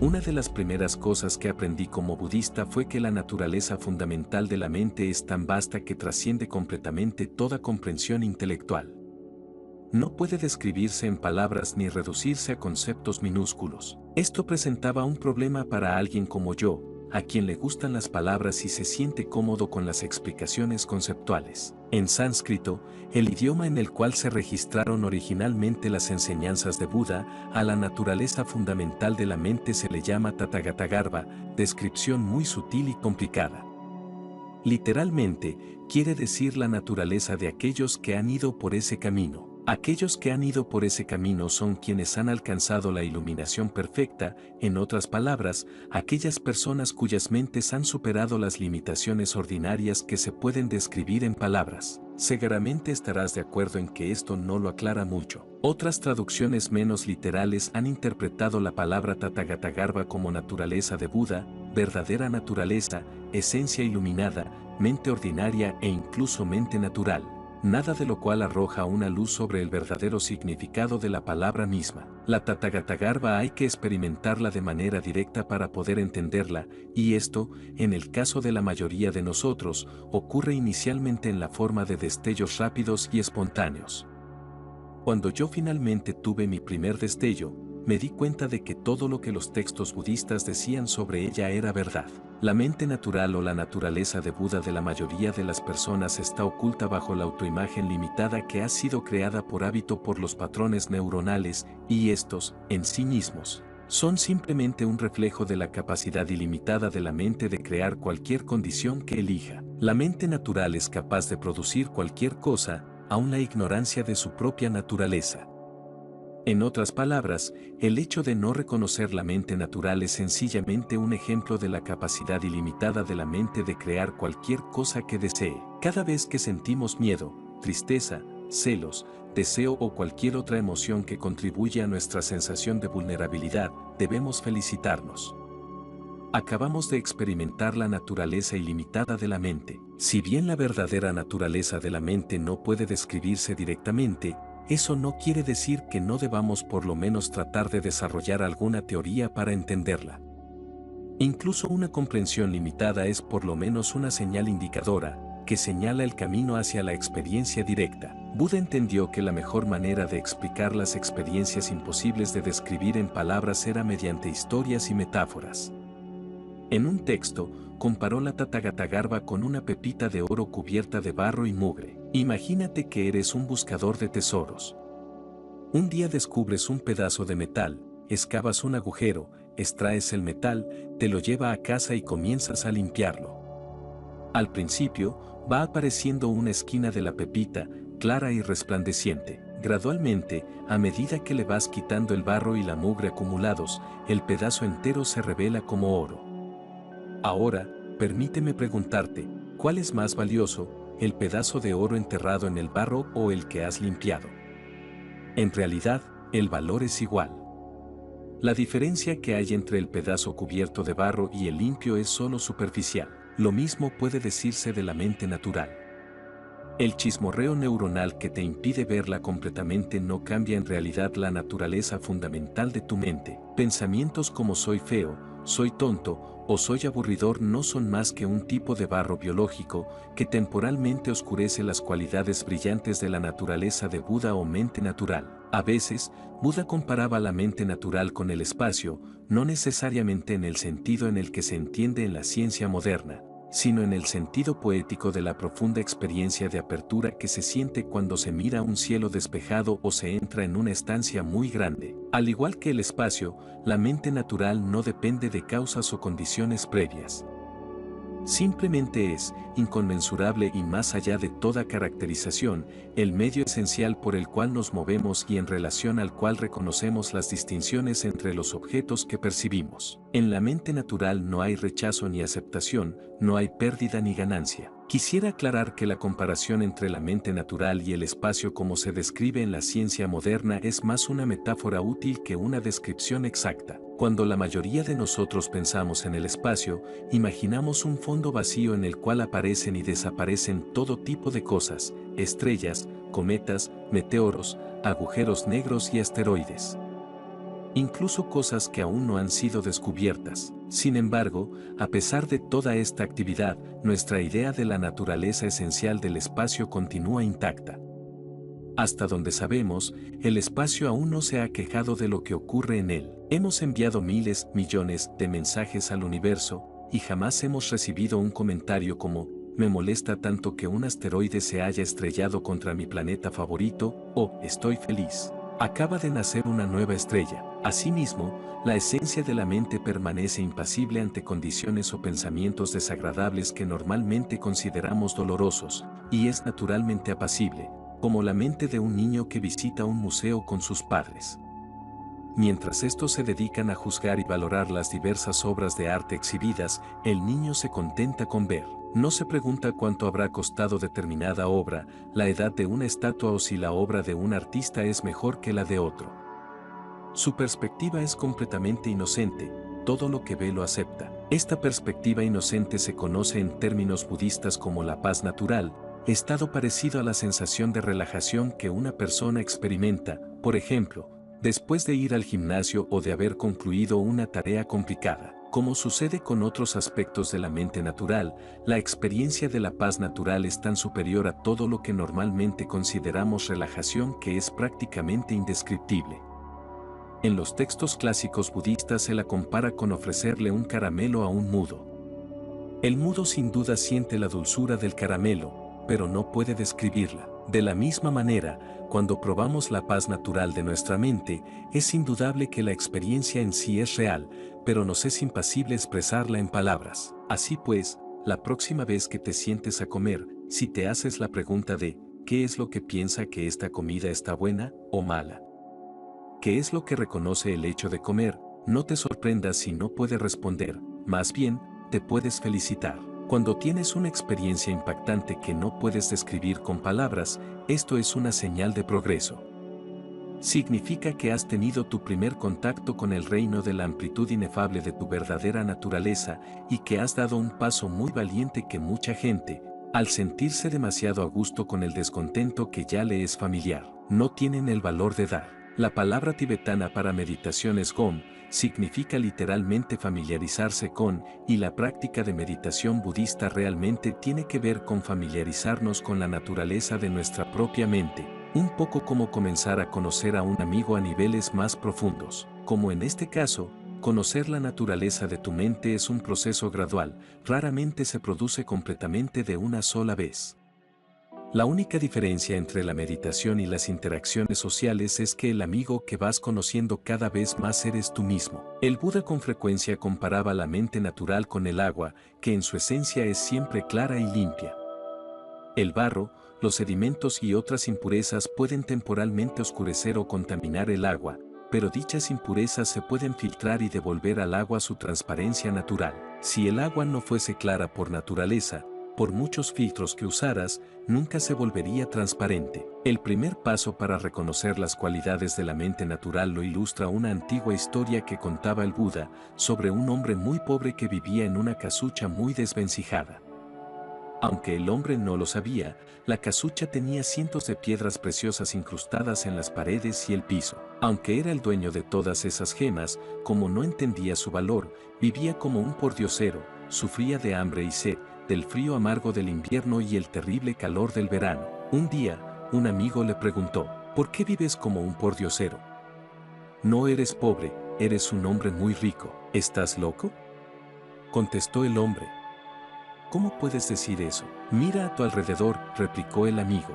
Una de las primeras cosas que aprendí como budista fue que la naturaleza fundamental de la mente es tan vasta que trasciende completamente toda comprensión intelectual. No puede describirse en palabras ni reducirse a conceptos minúsculos. Esto presentaba un problema para alguien como yo, a quien le gustan las palabras y se siente cómodo con las explicaciones conceptuales. En sánscrito, el idioma en el cual se registraron originalmente las enseñanzas de Buda, a la naturaleza fundamental de la mente se le llama Tathagata-garbha, descripción muy sutil y complicada. Literalmente, quiere decir la naturaleza de aquellos que han ido por ese camino. Aquellos que han ido por ese camino son quienes han alcanzado la iluminación perfecta, en otras palabras, aquellas personas cuyas mentes han superado las limitaciones ordinarias que se pueden describir en palabras. Seguramente estarás de acuerdo en que esto no lo aclara mucho. Otras traducciones menos literales han interpretado la palabra Tathagata-garbha como naturaleza de Buda, verdadera naturaleza, esencia iluminada, mente ordinaria e incluso mente natural. Nada de lo cual arroja una luz sobre el verdadero significado de la palabra misma. La Tathagata-garbha hay que experimentarla de manera directa para poder entenderla, y esto, en el caso de la mayoría de nosotros, ocurre inicialmente en la forma de destellos rápidos y espontáneos. Cuando yo finalmente tuve mi primer destello, me di cuenta de que todo lo que los textos budistas decían sobre ella era verdad. La mente natural o la naturaleza de Buda de la mayoría de las personas está oculta bajo la autoimagen limitada que ha sido creada por hábito por los patrones neuronales, y estos, en sí mismos, son simplemente un reflejo de la capacidad ilimitada de la mente de crear cualquier condición que elija. La mente natural es capaz de producir cualquier cosa, aun la ignorancia de su propia naturaleza. En otras palabras, el hecho de no reconocer la mente natural es sencillamente un ejemplo de la capacidad ilimitada de la mente de crear cualquier cosa que desee. Cada vez que sentimos miedo, tristeza, celos, deseo o cualquier otra emoción que contribuye a nuestra sensación de vulnerabilidad, debemos felicitarnos. Acabamos de experimentar la naturaleza ilimitada de la mente. Si bien la verdadera naturaleza de la mente no puede describirse directamente, eso no quiere decir que no debamos por lo menos tratar de desarrollar alguna teoría para entenderla. Incluso una comprensión limitada es por lo menos una señal indicadora, que señala el camino hacia la experiencia directa. Buda entendió que la mejor manera de explicar las experiencias imposibles de describir en palabras era mediante historias y metáforas. En un texto, comparó la Tathagata-garbha con una pepita de oro cubierta de barro y mugre. Imagínate que eres un buscador de tesoros. Un día descubres un pedazo de metal, excavas un agujero, extraes el metal, te lo llevas a casa y comienzas a limpiarlo. Al principio, va apareciendo una esquina de la pepita, clara y resplandeciente. Gradualmente, a medida que le vas quitando el barro y la mugre acumulados, el pedazo entero se revela como oro. Ahora, permíteme preguntarte, ¿cuál es más valioso, el pedazo de oro enterrado en el barro o el que has limpiado? En realidad, el valor es igual. La diferencia que hay entre el pedazo cubierto de barro y el limpio es solo superficial. Lo mismo puede decirse de la mente natural. El chismorreo neuronal que te impide verla completamente no cambia en realidad la naturaleza fundamental de tu mente. Pensamientos como soy feo, soy tonto, o soy aburridor no son más que un tipo de barro biológico que temporalmente oscurece las cualidades brillantes de la naturaleza de Buda o mente natural. A veces, Buda comparaba la mente natural con el espacio, no necesariamente en el sentido en el que se entiende en la ciencia moderna, sino en el sentido poético de la profunda experiencia de apertura que se siente cuando se mira un cielo despejado o se entra en una estancia muy grande. Al igual que el espacio, la mente natural no depende de causas o condiciones previas. Simplemente es, inconmensurable y más allá de toda caracterización, el medio esencial por el cual nos movemos y en relación al cual reconocemos las distinciones entre los objetos que percibimos. En la mente natural no hay rechazo ni aceptación, no hay pérdida ni ganancia. Quisiera aclarar que la comparación entre la mente natural y el espacio como se describe en la ciencia moderna es más una metáfora útil que una descripción exacta. Cuando la mayoría de nosotros pensamos en el espacio, imaginamos un fondo vacío en el cual aparecen y desaparecen todo tipo de cosas, estrellas, cometas, meteoros, agujeros negros y asteroides. incluso cosas que aún no han sido descubiertas. Sin embargo, a pesar de toda esta actividad, nuestra idea de la naturaleza esencial del espacio continúa intacta. Hasta donde sabemos, el espacio aún no se ha quejado de lo que ocurre en él. Hemos enviado miles, millones de mensajes al universo, y jamás hemos recibido un comentario como, me molesta tanto que un asteroide se haya estrellado contra mi planeta favorito, o, estoy feliz. Acaba de nacer una nueva estrella. Asimismo, la esencia de la mente permanece impasible ante condiciones o pensamientos desagradables que normalmente consideramos dolorosos, y es naturalmente apacible, como la mente de un niño que visita un museo con sus padres. Mientras estos se dedican a juzgar y valorar las diversas obras de arte exhibidas, el niño se contenta con ver. No se pregunta cuánto habrá costado determinada obra, la edad de una estatua o si la obra de un artista es mejor que la de otro. Su perspectiva es completamente inocente, todo lo que ve lo acepta. Esta perspectiva inocente se conoce en términos budistas como la paz natural, estado parecido a la sensación de relajación que una persona experimenta, por ejemplo, después de ir al gimnasio o de haber concluido una tarea complicada. Como sucede con otros aspectos de la mente natural, la experiencia de la paz natural es tan superior a todo lo que normalmente consideramos relajación que es prácticamente indescriptible. En los textos clásicos budistas se la compara con ofrecerle un caramelo a un mudo. El mudo sin duda siente la dulzura del caramelo, pero no puede describirla. De la misma manera, cuando probamos la paz natural de nuestra mente, es indudable que la experiencia en sí es real, pero nos es imposible expresarla en palabras. Así pues, la próxima vez que te sientes a comer, si te haces la pregunta de ¿qué es lo que piensa que esta comida está buena o mala? ¿Qué es lo que reconoce el hecho de comer? No te sorprendas si no puedes responder, más bien, te puedes felicitar. Cuando tienes una experiencia impactante que no puedes describir con palabras, esto es una señal de progreso. Significa que has tenido tu primer contacto con el reino de la amplitud inefable de tu verdadera naturaleza y que has dado un paso muy valiente que mucha gente, al sentirse demasiado a gusto con el descontento que ya le es familiar, no tienen el valor de dar. La palabra tibetana para meditación es Gom, significa literalmente familiarizarse con, y la práctica de meditación budista realmente tiene que ver con familiarizarnos con la naturaleza de nuestra propia mente, un poco como comenzar a conocer a un amigo a niveles más profundos. Como en este caso, conocer la naturaleza de tu mente es un proceso gradual, raramente se produce completamente de una sola vez. La única diferencia entre la meditación y las interacciones sociales es que el amigo que vas conociendo cada vez más eres tú mismo. El Buda con frecuencia comparaba la mente natural con el agua, que en su esencia es siempre clara y limpia. El barro, los sedimentos y otras impurezas pueden temporalmente oscurecer o contaminar el agua, pero dichas impurezas se pueden filtrar y devolver al agua su transparencia natural. Si el agua no fuese clara por naturaleza, por muchos filtros que usaras, nunca se volvería transparente. El primer paso para reconocer las cualidades de la mente natural lo ilustra una antigua historia que contaba el Buda sobre un hombre muy pobre que vivía en una casucha muy desvencijada. Aunque el hombre no lo sabía, la casucha tenía cientos de piedras preciosas incrustadas en las paredes y el piso. Aunque era el dueño de todas esas gemas, como no entendía su valor, vivía como un pordiosero, sufría de hambre y sed, del frío amargo del invierno y el terrible calor del verano. Un día, un amigo le preguntó, ¿por qué vives como un pordiosero? No eres pobre, eres un hombre muy rico. ¿Estás loco? Contestó el hombre. ¿Cómo puedes decir eso? Mira a tu alrededor, replicó el amigo.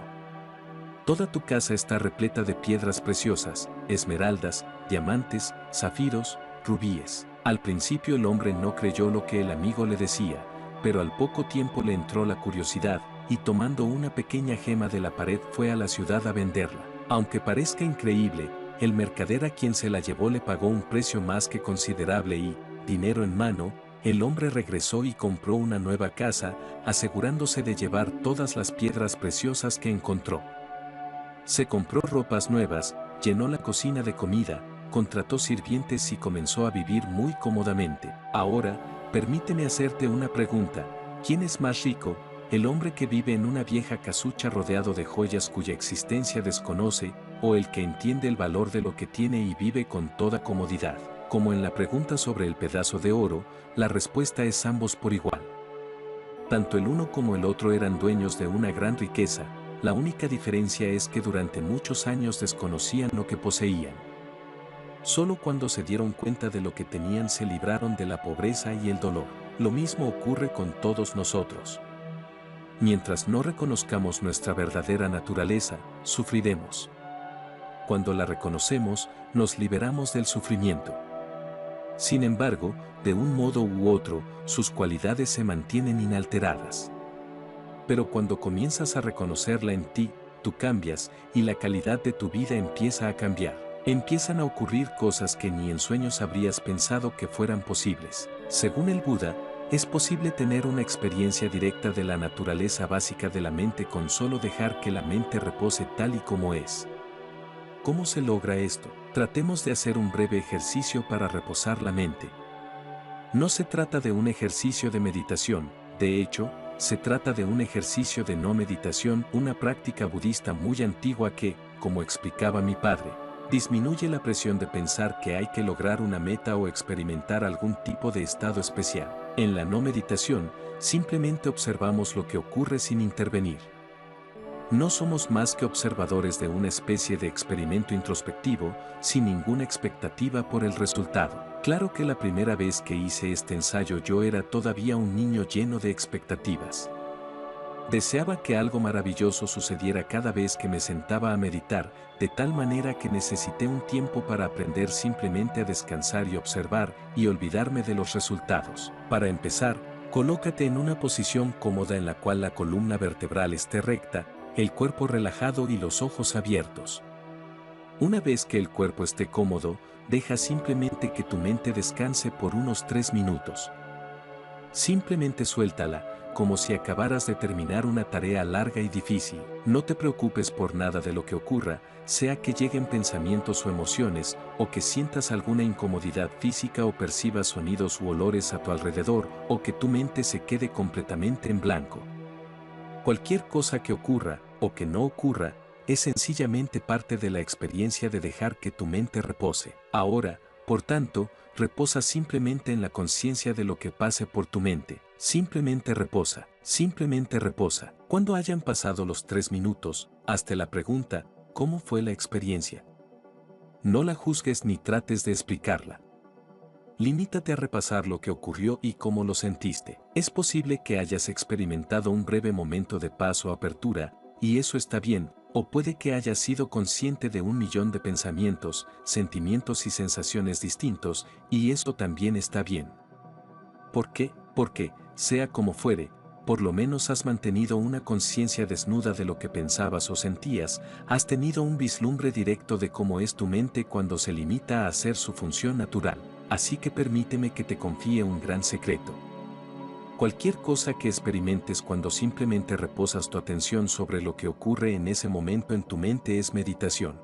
Toda tu casa está repleta de piedras preciosas, esmeraldas, diamantes, zafiros, rubíes. Al principio el hombre no creyó lo que el amigo le decía, pero al poco tiempo le entró la curiosidad, y tomando una pequeña gema de la pared fue a la ciudad a venderla. Aunque parezca increíble, el mercader a quien se la llevó le pagó un precio más que considerable y, dinero en mano, el hombre regresó y compró una nueva casa, asegurándose de llevar todas las piedras preciosas que encontró. Se compró ropas nuevas, llenó la cocina de comida, contrató sirvientes y comenzó a vivir muy cómodamente. Ahora, permíteme hacerte una pregunta. ¿Quién es más rico, el hombre que vive en una vieja casucha rodeado de joyas cuya existencia desconoce, o el que entiende el valor de lo que tiene y vive con toda comodidad. Como en la pregunta sobre el pedazo de oro, la respuesta es ambos por igual. Tanto el uno como el otro eran dueños de una gran riqueza, la única diferencia es que durante muchos años desconocían lo que poseían. Solo cuando se dieron cuenta de lo que tenían se libraron de la pobreza y el dolor. Lo mismo ocurre con todos nosotros. Mientras no reconozcamos nuestra verdadera naturaleza, sufriremos. Cuando la reconocemos, nos liberamos del sufrimiento. Sin embargo, de un modo u otro, sus cualidades se mantienen inalteradas. Pero cuando comienzas a reconocerla en ti, tú cambias y la calidad de tu vida empieza a cambiar. Empiezan a ocurrir cosas que ni en sueños habrías pensado que fueran posibles. Según el Buda, es posible tener una experiencia directa de la naturaleza básica de la mente con solo dejar que la mente repose tal y como es. ¿Cómo se logra esto? Tratemos de hacer un breve ejercicio para reposar la mente. No se trata de un ejercicio de meditación, de hecho, se trata de un ejercicio de no meditación, una práctica budista muy antigua que, como explicaba mi padre, disminuye la presión de pensar que hay que lograr una meta o experimentar algún tipo de estado especial. En la no meditación, simplemente observamos lo que ocurre sin intervenir. No somos más que observadores de una especie de experimento introspectivo, sin ninguna expectativa por el resultado. Claro que la primera vez que hice este ensayo yo era todavía un niño lleno de expectativas. Deseaba que algo maravilloso sucediera cada vez que me sentaba a meditar, de tal manera que necesité un tiempo para aprender simplemente a descansar y observar, y olvidarme de los resultados. Para empezar, colócate en una posición cómoda en la cual la columna vertebral esté recta, el cuerpo relajado y los ojos abiertos. Una vez que el cuerpo esté cómodo, deja simplemente que tu mente descanse por unos 3 minutos. Simplemente suéltala, como si acabaras de terminar una tarea larga y difícil. No te preocupes por nada de lo que ocurra, sea que lleguen pensamientos o emociones, o que sientas alguna incomodidad física o percibas sonidos u olores a tu alrededor, o que tu mente se quede completamente en blanco. Cualquier cosa que ocurra, o que no ocurra, es sencillamente parte de la experiencia de dejar que tu mente repose. Ahora, por tanto, reposa simplemente en la conciencia de lo que pase por tu mente. Simplemente reposa, simplemente reposa. Cuando hayan pasado los 3 minutos, hazte la pregunta, ¿cómo fue la experiencia? No la juzgues ni trates de explicarla. Limítate a repasar lo que ocurrió y cómo lo sentiste. Es posible que hayas experimentado un breve momento de paz o apertura, y eso está bien, o puede que hayas sido consciente de 1.000.000 de pensamientos, sentimientos y sensaciones distintos, y eso también está bien. ¿Por qué? Porque, sea como fuere, por lo menos has mantenido una conciencia desnuda de lo que pensabas o sentías, has tenido un vislumbre directo de cómo es tu mente cuando se limita a hacer su función natural. Así que permíteme que te confíe un gran secreto. Cualquier cosa que experimentes cuando simplemente reposas tu atención sobre lo que ocurre en ese momento en tu mente es meditación.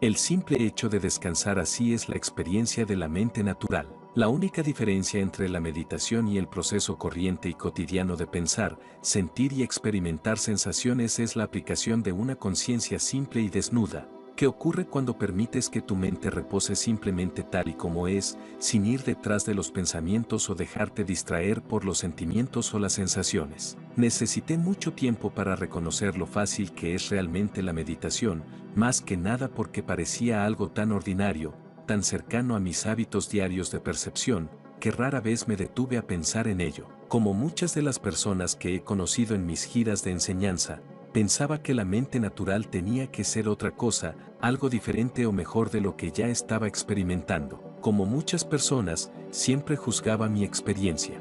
El simple hecho de descansar así es la experiencia de la mente natural. La única diferencia entre la meditación y el proceso corriente y cotidiano de pensar, sentir y experimentar sensaciones es la aplicación de una conciencia simple y desnuda, que ocurre cuando permites que tu mente repose simplemente tal y como es, sin ir detrás de los pensamientos o dejarte distraer por los sentimientos o las sensaciones. Necesité mucho tiempo para reconocer lo fácil que es realmente la meditación, más que nada porque parecía algo tan ordinario, tan cercano a mis hábitos diarios de percepción, que rara vez me detuve a pensar en ello. Como muchas de las personas que he conocido en mis giras de enseñanza, pensaba que la mente natural tenía que ser otra cosa, algo diferente o mejor de lo que ya estaba experimentando. Como muchas personas, siempre juzgaba mi experiencia.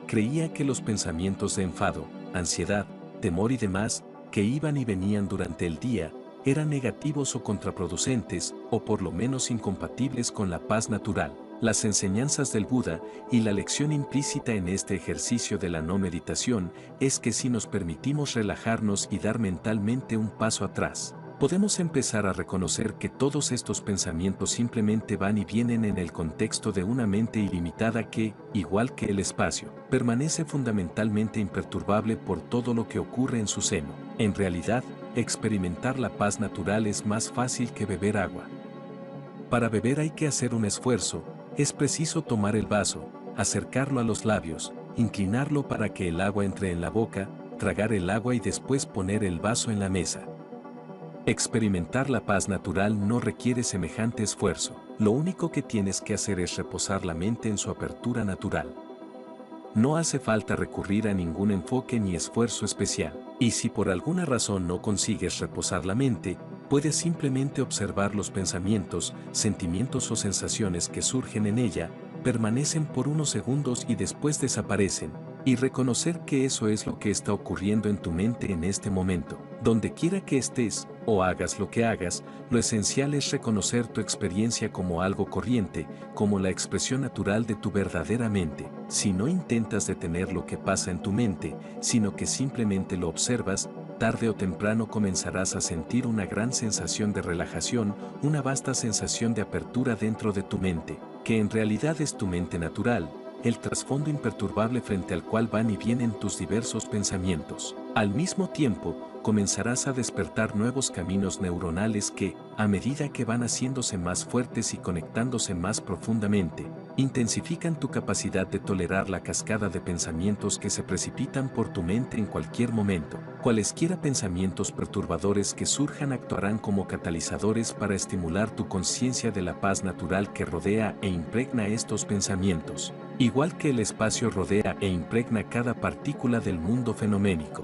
Creía que los pensamientos de enfado, ansiedad, temor y demás, que iban y venían durante el día, eran negativos o contraproducentes, o por lo menos incompatibles con la paz natural. Las enseñanzas del Buda y la lección implícita en este ejercicio de la no meditación es que si nos permitimos relajarnos y dar mentalmente un paso atrás, podemos empezar a reconocer que todos estos pensamientos simplemente van y vienen en el contexto de una mente ilimitada que, igual que el espacio, permanece fundamentalmente imperturbable por todo lo que ocurre en su seno. En realidad, experimentar la paz natural es más fácil que beber agua. Para beber hay que hacer un esfuerzo, es preciso tomar el vaso, acercarlo a los labios, inclinarlo para que el agua entre en la boca, tragar el agua y después poner el vaso en la mesa. Experimentar la paz natural no requiere semejante esfuerzo, lo único que tienes que hacer es reposar la mente en su apertura natural. No hace falta recurrir a ningún enfoque ni esfuerzo especial, y si por alguna razón no consigues reposar la mente, puedes simplemente observar los pensamientos, sentimientos o sensaciones que surgen en ella, permanecen por unos segundos y después desaparecen, y reconocer que eso es lo que está ocurriendo en tu mente en este momento. Donde quiera que estés, o hagas lo que hagas, lo esencial es reconocer tu experiencia como algo corriente, como la expresión natural de tu verdadera mente. Si no intentas detener lo que pasa en tu mente, sino que simplemente lo observas, tarde o temprano comenzarás a sentir una gran sensación de relajación, una vasta sensación de apertura dentro de tu mente, que en realidad es tu mente natural, el trasfondo imperturbable frente al cual van y vienen tus diversos pensamientos. Al mismo tiempo, comenzarás a despertar nuevos caminos neuronales que, a medida que van haciéndose más fuertes y conectándose más profundamente, intensifican tu capacidad de tolerar la cascada de pensamientos que se precipitan por tu mente en cualquier momento. Cualesquiera pensamientos perturbadores que surjan actuarán como catalizadores para estimular tu conciencia de la paz natural que rodea e impregna estos pensamientos, igual que el espacio rodea e impregna cada partícula del mundo fenoménico.